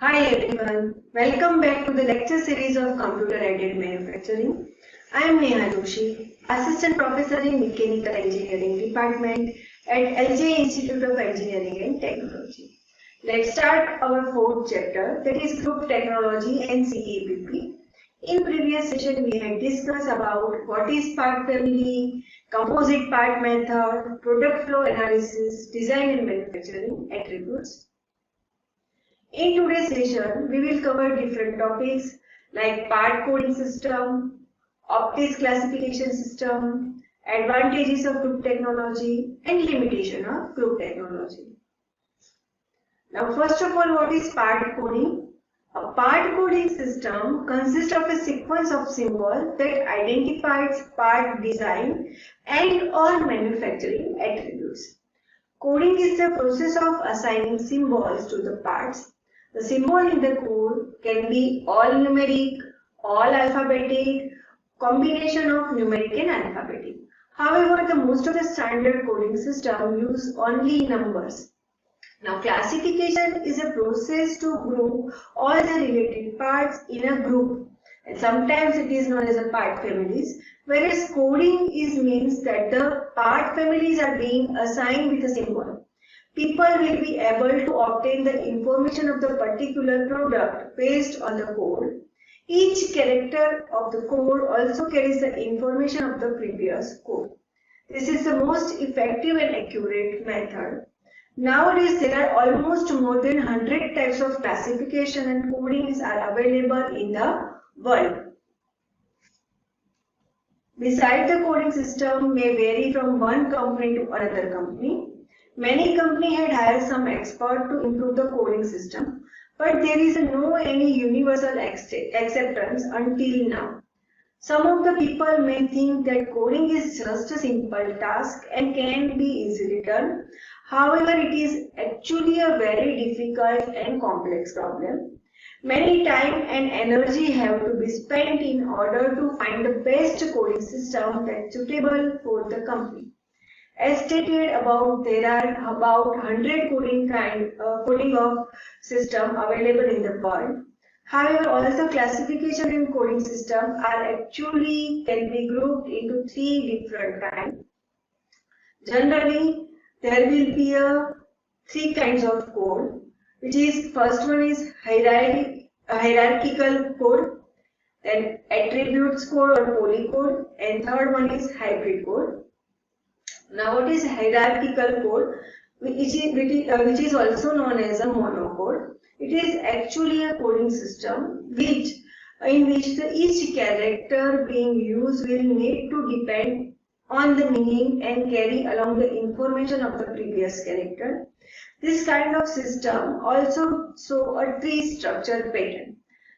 Hi everyone, welcome back to the lecture series of Computer-Aided Manufacturing. I am Neha Joshi, Assistant Professor in Mechanical Engineering Department at LJ Institute of Engineering and Technology. Let's start our fourth chapter, that is Group Technology and CEBP. In previous session we had discussed about what is part family, composite part method, product flow analysis, design and manufacturing attributes. In today's session, we will cover different topics like part coding system, optics classification system, advantages of group technology, and limitation of group technology. Now, first of all, what is part coding? A part coding system consists of a sequence of symbols that identifies part design and or manufacturing attributes. Coding is the process of assigning symbols to the parts. The symbol in the code can be all numeric, all alphabetic, combination of numeric and alphabetic. However, most of the standard coding system use only numbers. Now, classification is a process to group all the related parts in a group, and sometimes it is known as a part families, whereas coding means that the part families are being assigned with a symbol. People will be able to obtain the information of the particular product based on the code. Each character of the code also carries the information of the previous code. This is the most effective and accurate method. Nowadays, there are almost more than 100 types of classification and codings are available in the world. Besides, the coding system may vary from one company to another company. Many companies had hired some expert to improve the coding system, but there is no any universal acceptance until now. Some of the people may think that coding is just a simple task and can be easily done. However, it is actually a very difficult and complex problem. Many time and energy have to be spent in order to find the best coding system that's suitable for the company. As stated above, there are about 100 coding of system available in the world. However, all the classification and coding system can be grouped into three different kinds. Generally, there will be three kinds of code, which is first one is hierarchical code, then attributes code or polycode, and third one is hybrid code. Now, what is hierarchical code, which is also known as a monocode? It is actually a coding system in which each character being used will need to depend on the meaning and carry along the information of the previous character. This kind of system also shows a tree structure pattern.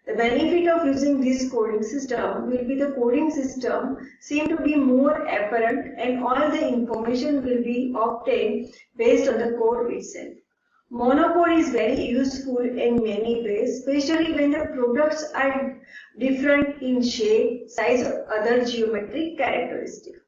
The benefit of using this coding system will be the coding system seem to be more apparent and all the information will be obtained based on the code itself. Monocode is very useful in many ways, especially when the products are different in shape, size or other geometric characteristics.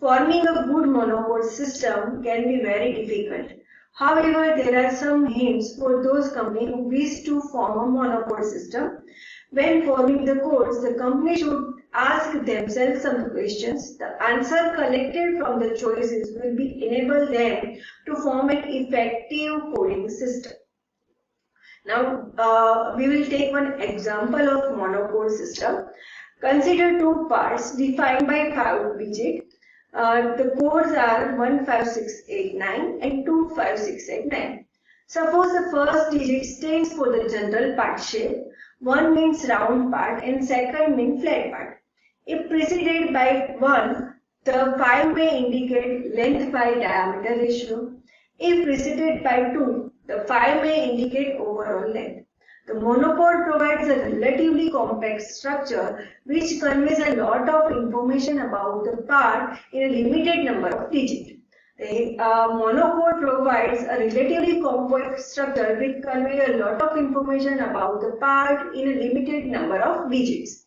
Forming a good monocode system can be very difficult. However, there are some hints for those companies who wish to form a monocode system. When forming the codes, the company should ask themselves some questions. The answer collected from the choices will enable them to form an effective coding system. Now, we will take one example of monocode system. Consider two parts defined by 5 digits. The codes are 15689 and 25689. Suppose the first digit stands for the general part shape, one means round part and second means flat part. If preceded by 1, the 5 may indicate length by diameter ratio. If preceded by 2, the 5 may indicate overall length. The monocode provides a relatively compact structure which conveys a lot of information about the part in a limited number of digits. The monocode provides a relatively compact structure which conveys a lot of information about the part in a limited number of digits.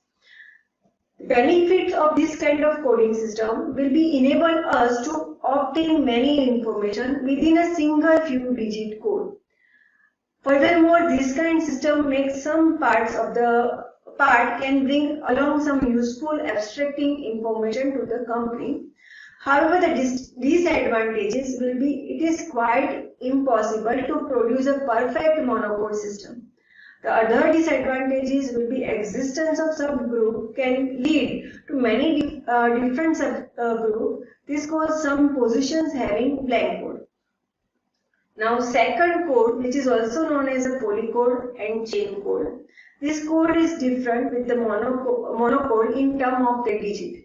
The benefits of this kind of coding system will enable us to obtain many information within a single few digit code. Furthermore, this kind of system makes some parts of the part can bring along some useful abstracting information to the company. However, the disadvantages will be it is quite impossible to produce a perfect monocode system. The other disadvantages will be existence of subgroup can lead to many different subgroup. This causes some positions having blank code. Now second code, which is also known as a polycode and chain code. This code is different with the monocode in terms of the digit.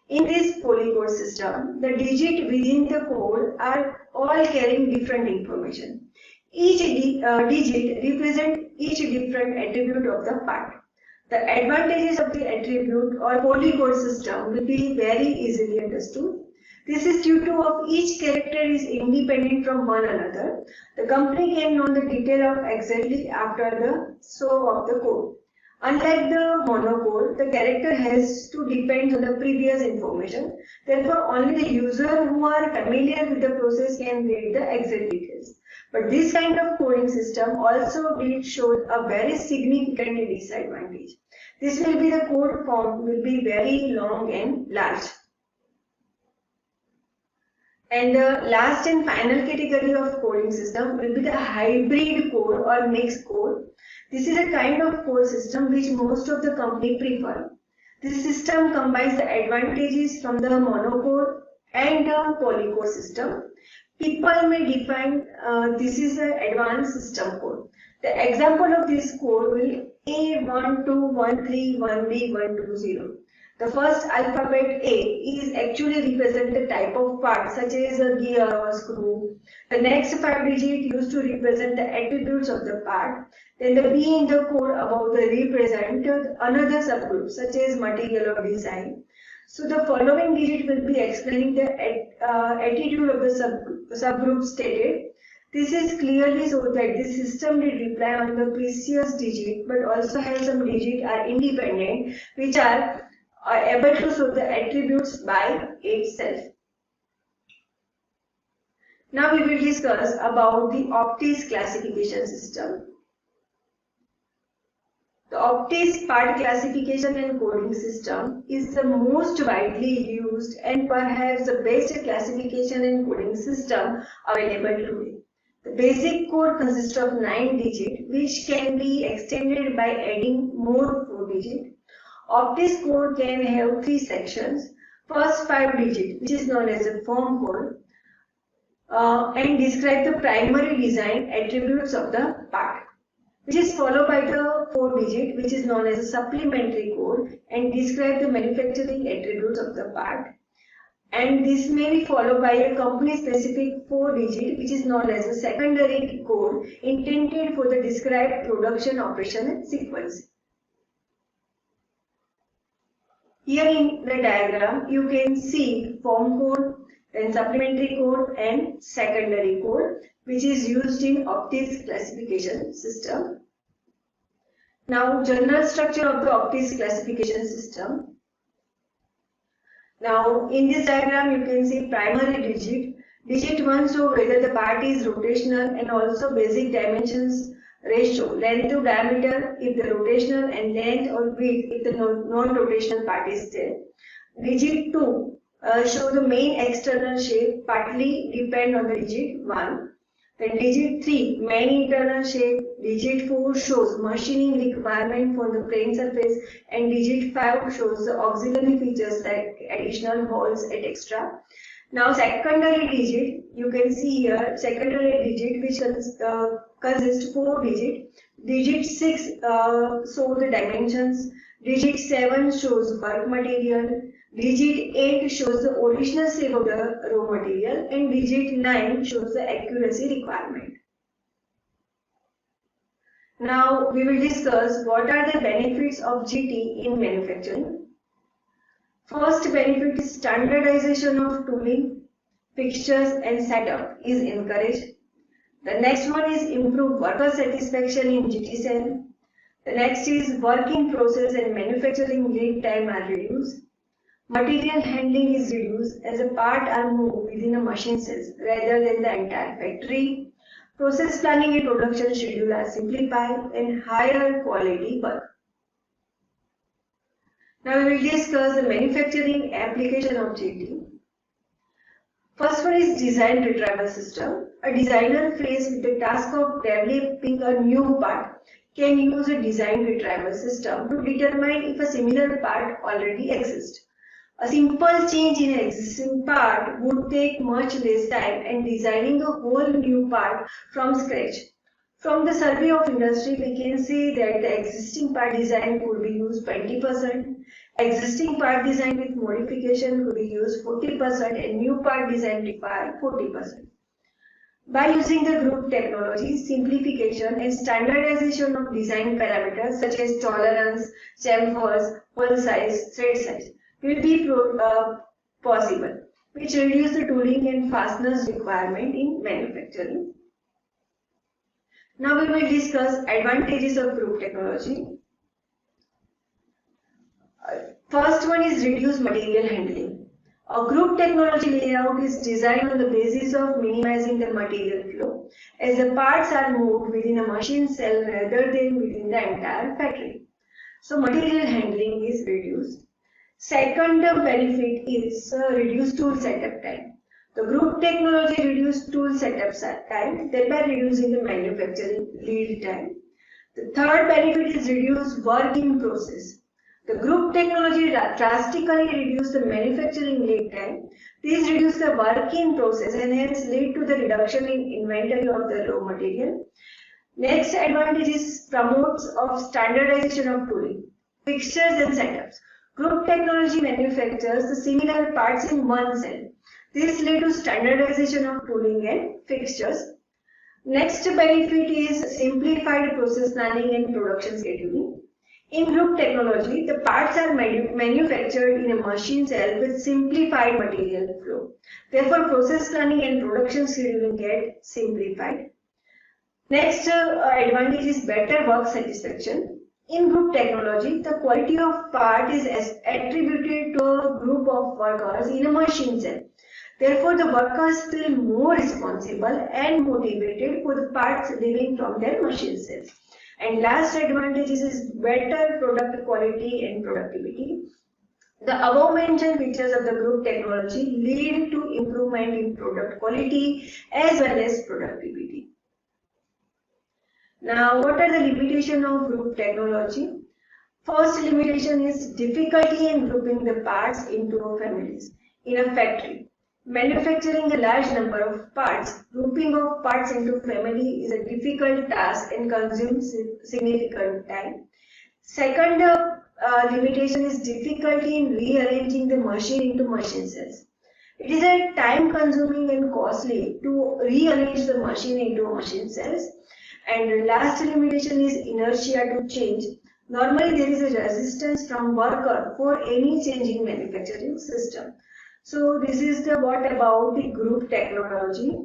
In this polycode system, the digit within the code are all carrying different information. Each digit represents each different attribute of the part. The advantages of the attribute or polycode system will be very easily understood. This is due to of each character is independent from one another. The company can know the detail of exactly after the show of the code. Unlike the monocode, the character has to depend on the previous information. Therefore, only the user who are familiar with the process can read the exact details. But this kind of coding system also did show a very significant disadvantage. This will be the code form will be very long and large. And the last and final category of coding system will be the hybrid code or mixed code. This is a kind of code system which most of the company prefer. This system combines the advantages from the monocode and the polycode system. People may define this is an advanced system code. The example of this code will A12131B120. The first alphabet A is actually represent the type of part such as a gear or screw. The next 5 digits used to represent the attributes of the part. Then the B in the code above the represent another subgroup such as material or design. So the following digit will be explaining the attitude of the subgroup stated. This is clearly so that the system did rely on the previous digit but also has some digits are independent which are able to show the attributes by itself. Now we will discuss about the OPTIS classification system. The OPTIS part classification and coding system is the most widely used and perhaps the best classification and coding system available today. The basic code consists of 9 digits which can be extended by adding more 4 digits. OPTIS code can have 3 sections. First 5 digits, which is known as a form code, and describe the primary design attributes of the part, which is followed by the 4 digit, which is known as a supplementary code, and describe the manufacturing attributes of the part. And this may be followed by a company specific 4 digit, which is known as a secondary code, intended for the described production operation sequence. Here in the diagram, you can see form code, then supplementary code and secondary code, which is used in OPTIS classification system. Now, general structure of the OPTIS classification system. Now, in this diagram, you can see primary digit. Digit 1 shows whether the part is rotational and also basic dimensions ratio, length to diameter if the rotational and length or width if the non-rotational part is there. Digit 2 show the main external shape, partly depend on the digit 1. Then digit 3 main internal shape. Digit 4 shows machining requirement for the plane surface, and digit 5 shows the auxiliary features like additional holes etc. Now secondary digit, you can see here secondary digit which consists 4 digit. Digit 6 shows the dimensions. Digit 7 shows work material. Digit 8 shows the original shape of the raw material, and digit 9 shows the accuracy requirement. Now we will discuss what are the benefits of GT in manufacturing. First benefit is standardization of tooling, fixtures and setup is encouraged. The next one is improved worker satisfaction in GT cell. The next is working process and manufacturing lead time are reduced. Material handling is reduced as a part are moved within a machine cells rather than the entire factory. Process planning and production schedule are simplified and higher quality work. Now we will discuss the manufacturing application objective. First one is design retrieval system. A designer faced with the task of developing a new part can use a design retrieval system to determine if a similar part already exists. A simple change in an existing part would take much less time and designing a whole new part from scratch. From the survey of industry, we can see that the existing part design could be used 20%, existing part design with modification could be used 40%, and new part design require 40%. By using the group technology, simplification and standardization of design parameters such as tolerance, chamfers, hole size, thread size will be possible, which reduce the tooling and fasteners requirement in manufacturing. Now we will discuss advantages of group technology. First one is reduce material handling. A group technology layout is designed on the basis of minimizing the material flow, as the parts are moved within a machine cell rather than within the entire factory. So material handling is reduced. Second benefit is reduced tool setup time. The group technology reduces tool setup time, thereby reducing the manufacturing lead time. The third benefit is reduced work in process. The group technology drastically reduces the manufacturing lead time. This reduces the work in process and hence lead to the reduction in inventory of the raw material. Next advantage is promotes of standardization of tooling, fixtures and setups. Group technology manufactures the similar parts in one cell. This leads to standardization of tooling and fixtures. Next benefit is simplified process planning and production scheduling. In group technology, the parts are manufactured in a machine cell with simplified material flow. Therefore, process planning and production scheduling get simplified. Next advantage is better work satisfaction. In group technology, the quality of part is attributed to a group of workers in a machine cell. Therefore, the workers feel more responsible and motivated for the parts deriving from their machine cells. And last advantage is better product quality and productivity. The above mentioned features of the group technology lead to improvement in product quality as well as productivity. Now, what are the limitations of group technology? First limitation is difficulty in grouping the parts into families. In a factory, manufacturing a large number of parts, grouping of parts into family is a difficult task and consumes significant time. Second limitation is difficulty in rearranging the machine into machine cells. It is a time consuming and costly to rearrange the machine into machine cells. And the last limitation is inertia to change. Normally there is a resistance from worker for any change in manufacturing system. So this is the what about the group technology.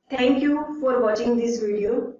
Thank you for watching this video.